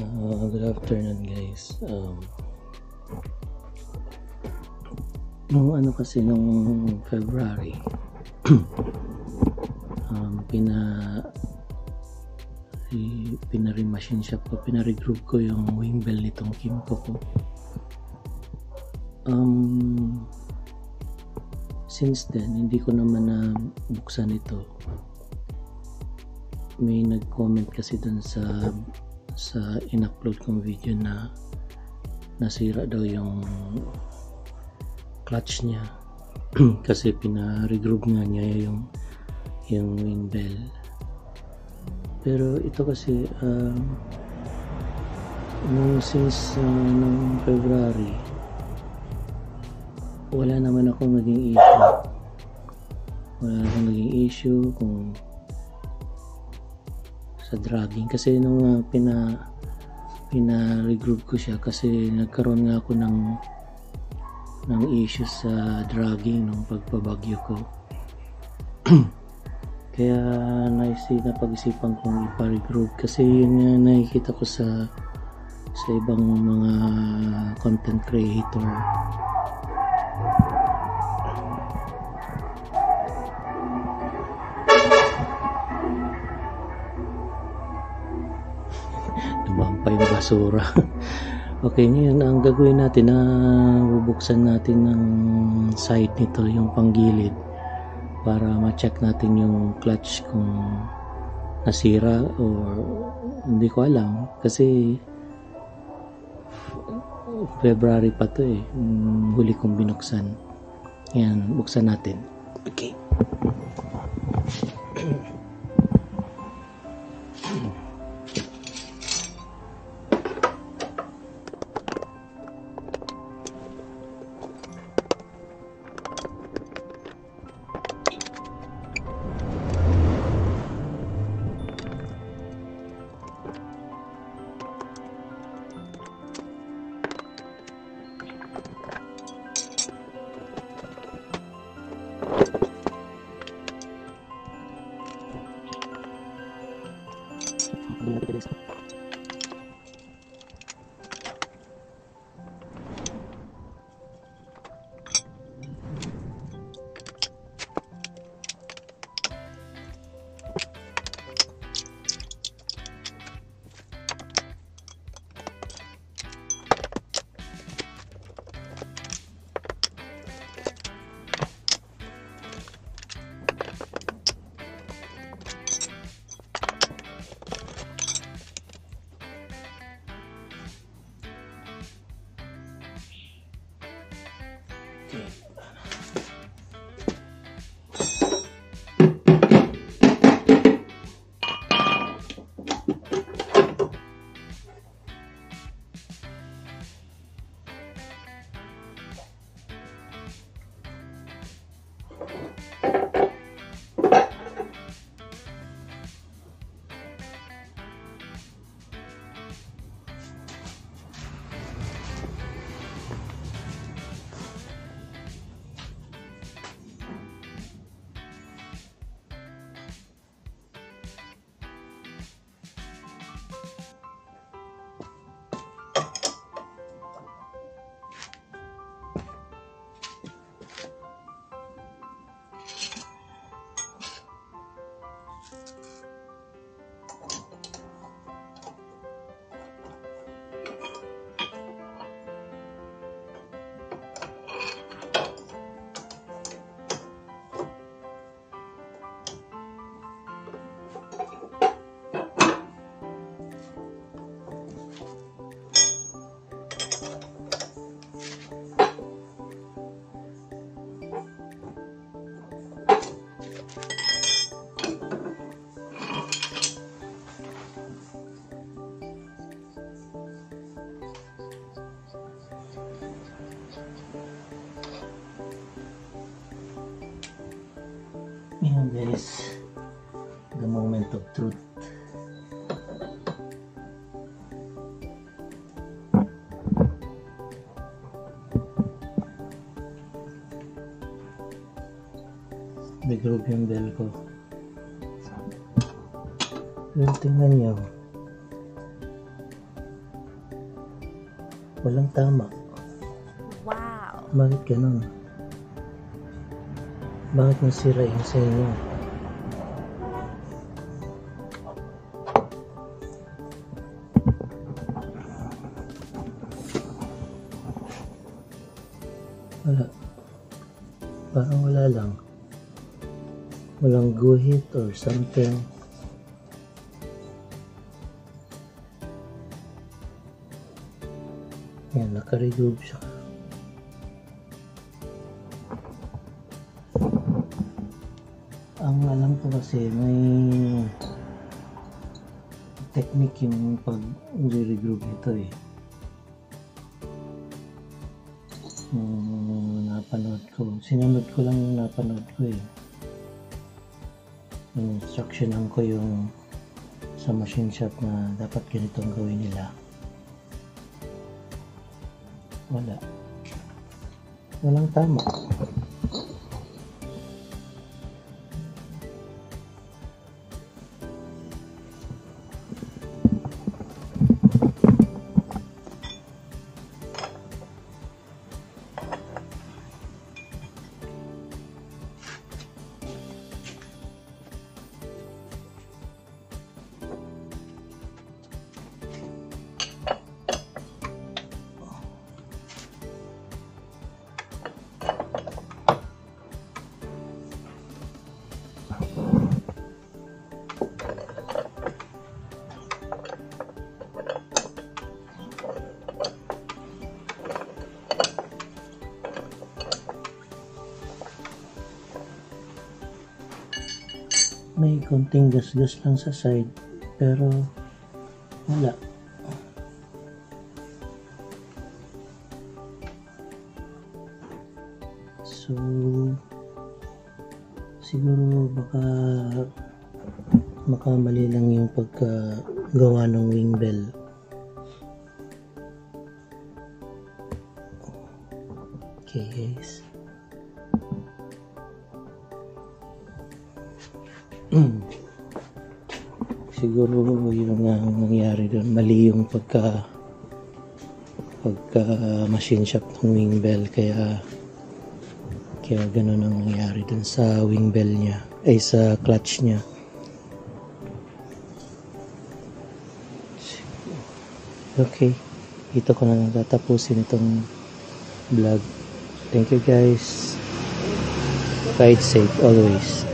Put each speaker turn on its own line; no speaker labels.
Good afternoon guys. Nung February, pina-remachine shop ko, pina-regroup ko yung wing bell nitong Kimco ko. Since then, hindi ko naman na buksan ito. May nag-comment kasi dun sa in-upload kong video na nasira daw yung clutch niya kasi pina-regroup nga niya yung wing bell. Pero ito kasi since February, wala naman akong naging issue kung sa dragging, kasi nung pina-regroup ko siya kasi nagkaroon nga ako ng issue sa dragging nung pagpabagyo ko. Kaya napag-isipan kong ipa-regroup kasi yun nga nakikita ko sa ibang mga content creator. Dumang pa yung basura. Okay, ngayon ang gagawin natin na bubuksan natin ng side nito, yung panggilid, para ma-check natin yung clutch kung nasira or hindi ko alam kasi February pa to huli kong binuksan. Yan, buksan natin. Okay. Yan guys, the moment of truth. Nag-group yung bell ko. Pero tingnan nyo, Walang tama.
Wow.
Bakit ganun? Bakit nasira yung sa inyo? Wala. Parang wala lang. Walang guhit or something. Yan, naka-remove siya. Ang alam ko kasi may technique yung pag-re-regroup ito eh. Napanood ko. Sinunod ko lang yung napanood ko eh. Instructionan ko yung sa machine shop na dapat ganitong gawin nila. Wala. Walang tama. May konting gas-gas lang sa side pero wala. So siguro baka makamali lang yung pagkagawa ng wing bell. Okay guys. Siguro yung nangyari doon, mali yung pagka machine shop ng wing bell, kaya ganun ang nangyari doon sa wing bell niya, ay sa clutch niya. Okay, dito ko na tatapusin itong vlog. Thank you guys. Ride safe always.